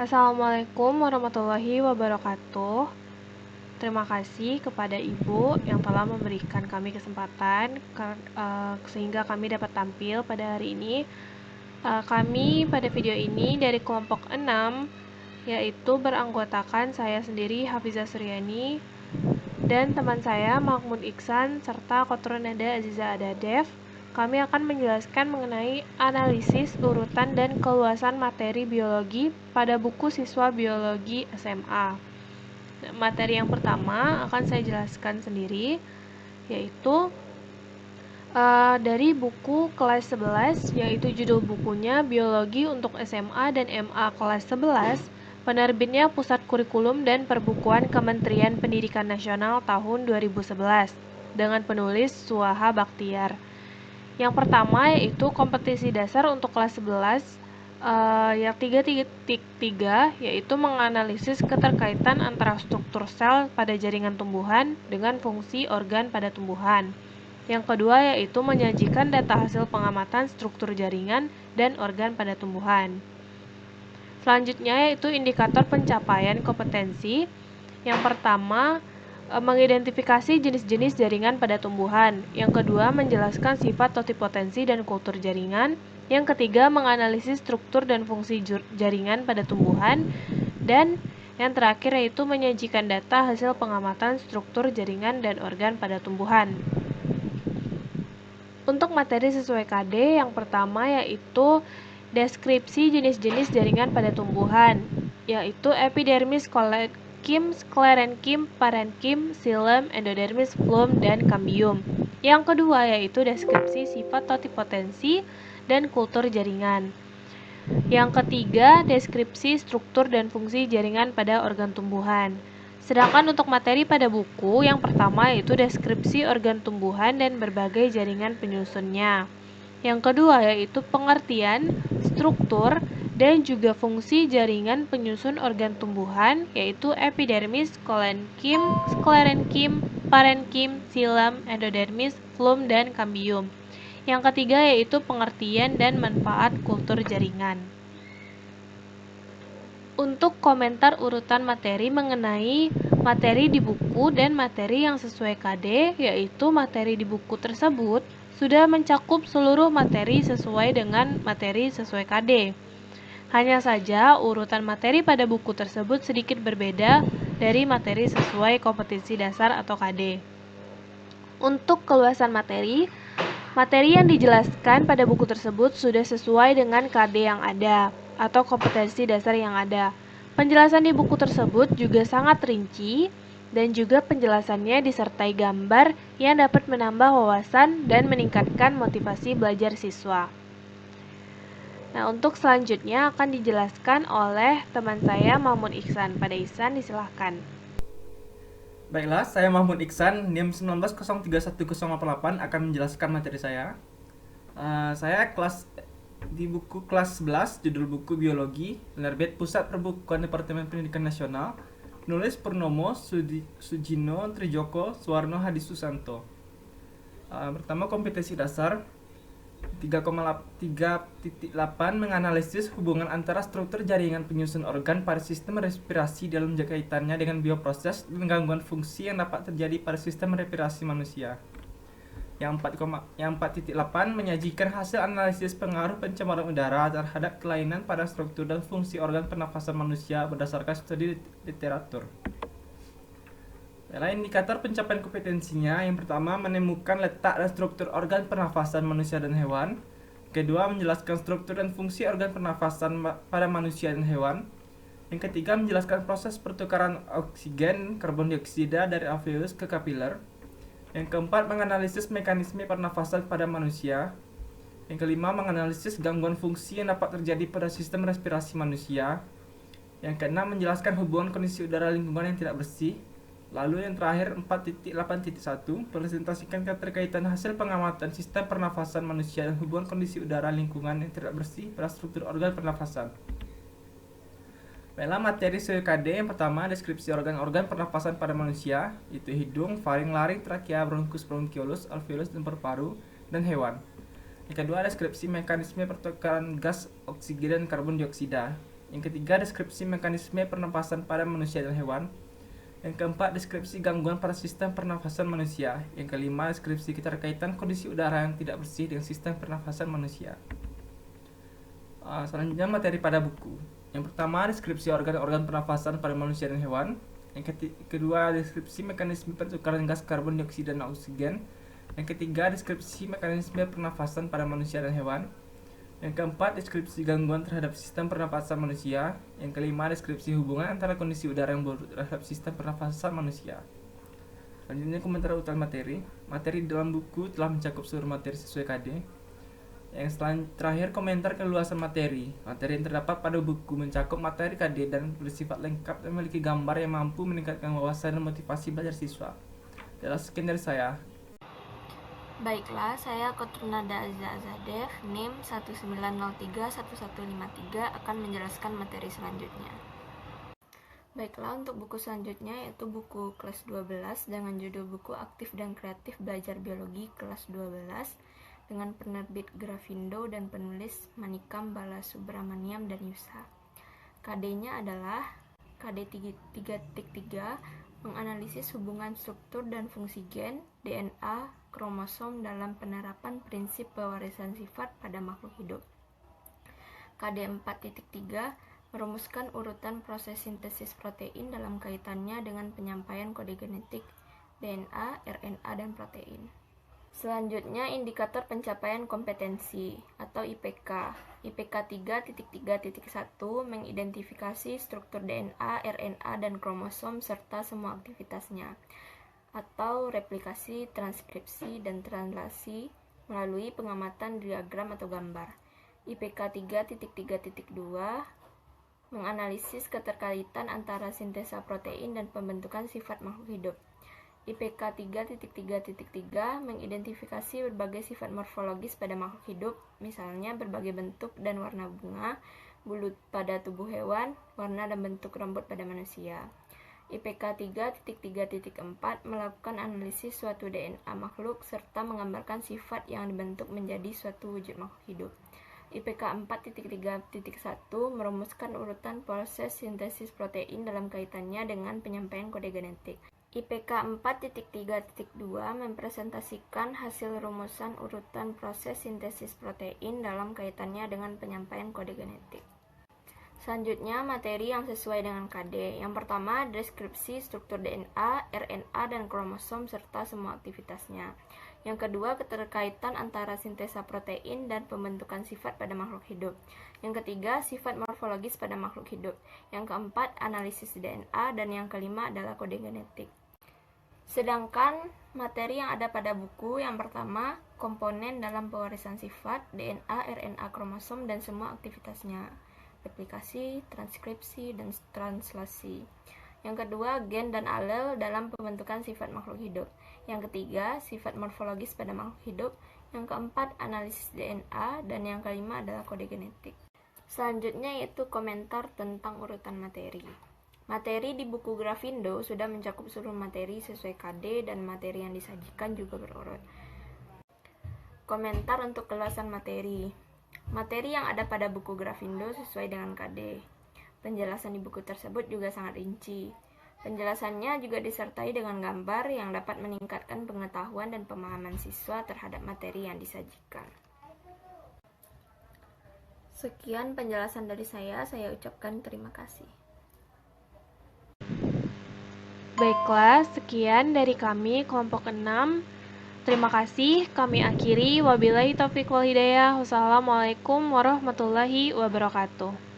Assalamualaikum warahmatullahi wabarakatuh. Terima kasih kepada Ibu yang telah memberikan kami kesempatan sehingga kami dapat tampil pada hari ini. Kami pada video ini dari kelompok 6, yaitu beranggotakan saya sendiri Hafizah Suryani dan teman saya Mahmud Iksan serta Qotronada Aziza Adadev. Kami akan menjelaskan mengenai analisis urutan dan keluasan materi biologi pada buku siswa biologi SMA. Materi yang pertama akan saya jelaskan sendiri, yaitu dari buku kelas 11, yaitu judul bukunya Biologi untuk SMA dan MA kelas 11, penerbitnya Pusat Kurikulum dan Perbukuan Kementerian Pendidikan Nasional tahun 2011, dengan penulis Suaha Bakhtiar. Yang pertama yaitu kompetisi dasar untuk kelas 11, yang 3.3, yaitu menganalisis keterkaitan antara struktur sel pada jaringan tumbuhan dengan fungsi organ pada tumbuhan. Yang kedua yaitu menyajikan data hasil pengamatan struktur jaringan dan organ pada tumbuhan. Selanjutnya yaitu indikator pencapaian kompetensi. Yang pertama, mengidentifikasi jenis-jenis jaringan pada tumbuhan. Yang kedua, menjelaskan sifat totipotensi dan kultur jaringan. Yang ketiga, menganalisis struktur dan fungsi jaringan pada tumbuhan. Dan yang terakhir yaitu menyajikan data hasil pengamatan struktur jaringan dan organ pada tumbuhan. Untuk materi sesuai KD, yang pertama yaitu deskripsi jenis-jenis jaringan pada tumbuhan, yaitu epidermis, kolenkim, sklerenkim, parenkim, xilem, endodermis, floem, dan cambium. Yang kedua yaitu deskripsi sifat totipotensi dan kultur jaringan. Yang ketiga, deskripsi struktur dan fungsi jaringan pada organ tumbuhan. Sedangkan untuk materi pada buku, yang pertama yaitu deskripsi organ tumbuhan dan berbagai jaringan penyusunnya. Yang kedua yaitu pengertian, struktur, dan juga fungsi jaringan penyusun organ tumbuhan, yaitu epidermis, kolenkim, sklerenkim, parenkim, xilem, endodermis, floem, dan cambium. Yang ketiga yaitu pengertian dan manfaat kultur jaringan. Untuk komentar urutan materi mengenai materi di buku dan materi yang sesuai KD, yaitu materi di buku tersebut sudah mencakup seluruh materi sesuai dengan materi sesuai KD. Hanya saja urutan materi pada buku tersebut sedikit berbeda dari materi sesuai kompetensi dasar atau KD. Untuk keluasan materi yang dijelaskan pada buku tersebut sudah sesuai dengan KD yang ada atau kompetensi dasar yang ada. Penjelasan di buku tersebut juga sangat rinci dan juga penjelasannya disertai gambar yang dapat menambah wawasan dan meningkatkan motivasi belajar siswa. Nah, untuk selanjutnya akan dijelaskan oleh teman saya Mahmud Iksan. Pada Iksan, disilahkan. Baiklah, saya Mahmud Iksan, NIM 19031088 akan menjelaskan materi saya. Saya di buku kelas 11, judul buku Biologi, penerbit Pusat Perbukuan Departemen Pendidikan Nasional, penulis Purnomo Sujino Trijoko Suwarno Hadi Susanto. Pertama, kompetensi dasar 3,8 menganalisis hubungan antara struktur jaringan penyusun organ pada sistem respirasi dalam kaitannya dengan bioproses dan gangguan fungsi yang dapat terjadi pada sistem respirasi manusia. Yang 4.8 menyajikan hasil analisis pengaruh pencemaran udara terhadap kelainan pada struktur dan fungsi organ pernafasan manusia berdasarkan studi literatur. Indikator pencapaian kompetensinya, yang pertama menemukan letak dan struktur organ pernafasan manusia dan hewan. Kedua, menjelaskan struktur dan fungsi organ pernafasan pada manusia dan hewan. Yang ketiga, menjelaskan proses pertukaran oksigen karbon dioksida dari alveolus ke kapiler. Yang keempat, menganalisis mekanisme pernafasan pada manusia. Yang kelima, menganalisis gangguan fungsi yang dapat terjadi pada sistem respirasi manusia. Yang keenam, menjelaskan hubungan kondisi udara lingkungan yang tidak bersih. Lalu yang terakhir 4.8.1 presentasikan keterkaitan hasil pengamatan sistem pernafasan manusia dan hubungan kondisi udara lingkungan yang tidak bersih pada struktur organ pernafasan. Baiklah, materi sesuai KD. Yang pertama, deskripsi organ-organ pernafasan pada manusia, yaitu hidung, faring, laring, trakea, bronkus, bronkiolus, alveolus, dan paru-paru, dan hewan. Yang kedua, deskripsi mekanisme pertukaran gas oksigen dan karbon dioksida, Yang ketiga, deskripsi mekanisme pernapasan pada manusia dan hewan. Yang keempat, deskripsi gangguan pada sistem pernafasan manusia. Yang kelima, deskripsi keterkaitan kondisi udara yang tidak bersih dengan sistem pernafasan manusia. Selanjutnya materi pada buku. Yang pertama, deskripsi organ-organ pernafasan pada manusia dan hewan. Yang kedua, deskripsi mekanisme pertukaran gas karbon dioksida dan oksigen. Yang ketiga, deskripsi mekanisme pernafasan pada manusia dan hewan. Yang keempat, deskripsi gangguan terhadap sistem pernapasan manusia. Yang kelima, deskripsi hubungan antara kondisi udara yang buruk terhadap sistem pernapasan manusia. Selanjutnya, komentar urutan materi. Materi dalam buku telah mencakup seluruh materi sesuai KD. Yang terakhir, komentar keluasan materi. Materi yang terdapat pada buku mencakup materi KD dan bersifat lengkap dan memiliki gambar yang mampu meningkatkan wawasan dan motivasi belajar siswa. Adalah sekian dari saya. Baiklah, saya Kotrunada Azadev, NIM 19031153 akan menjelaskan materi selanjutnya. Baiklah, untuk buku selanjutnya yaitu buku kelas 12 dengan judul buku Aktif dan Kreatif Belajar Biologi kelas 12 dengan penerbit Grafindo dan penulis Manikam Balasubramaniam dan Yusa. KD-nya adalah KD 3.3 menganalisis hubungan struktur dan fungsi gen, DNA, kromosom dalam penerapan prinsip pewarisan sifat pada makhluk hidup. KD 4.3 merumuskan urutan proses sintesis protein dalam kaitannya dengan penyampaian kode genetik, DNA, RNA, dan protein. Selanjutnya, indikator pencapaian kompetensi atau IPK. IPK 3.3.1 mengidentifikasi struktur DNA, RNA, dan kromosom serta semua aktivitasnya, atau replikasi, transkripsi, dan translasi melalui pengamatan diagram atau gambar. IPK 3.3.2 menganalisis keterkaitan antara sintesa protein dan pembentukan sifat makhluk hidup. IPK 3.3.3 mengidentifikasi berbagai sifat morfologis pada makhluk hidup, misalnya berbagai bentuk dan warna bunga, bulu pada tubuh hewan, warna dan bentuk rambut pada manusia. IPK 3.3.4 melakukan analisis suatu DNA makhluk serta menggambarkan sifat yang dibentuk menjadi suatu wujud makhluk hidup. IPK 4.3.1 merumuskan urutan proses sintesis protein dalam kaitannya dengan penyampaian kode genetik. IPK 4.3.2 mempresentasikan hasil rumusan urutan proses sintesis protein dalam kaitannya dengan penyampaian kode genetik. Selanjutnya, materi yang sesuai dengan KD. Yang pertama, deskripsi struktur DNA, RNA, dan kromosom serta semua aktivitasnya. Yang kedua, keterkaitan antara sintesa protein dan pembentukan sifat pada makhluk hidup. Yang ketiga, sifat morfologis pada makhluk hidup. Yang keempat, analisis DNA, dan yang kelima adalah kode genetik. Sedangkan materi yang ada pada buku yang pertama, komponen dalam pewarisan sifat, DNA, RNA, kromosom, dan semua aktivitasnya, replikasi, transkripsi, dan translasi. Yang kedua, gen dan alel dalam pembentukan sifat makhluk hidup. Yang ketiga, sifat morfologis pada makhluk hidup. Yang keempat, analisis DNA, dan yang kelima adalah kode genetik. Selanjutnya yaitu komentar tentang urutan materi. Materi di buku Grafindo sudah mencakup seluruh materi sesuai KD dan materi yang disajikan juga berurut. Komentar untuk keluasan materi. Materi yang ada pada buku Grafindo sesuai dengan KD. Penjelasan di buku tersebut juga sangat rinci. Penjelasannya juga disertai dengan gambar yang dapat meningkatkan pengetahuan dan pemahaman siswa terhadap materi yang disajikan. Sekian penjelasan dari saya ucapkan terima kasih. Baiklah, sekian dari kami kelompok 6. Terima kasih, kami akhiri. Wabillahi taufiq wal hidayah. Wassalamualaikum warahmatullahi wabarakatuh.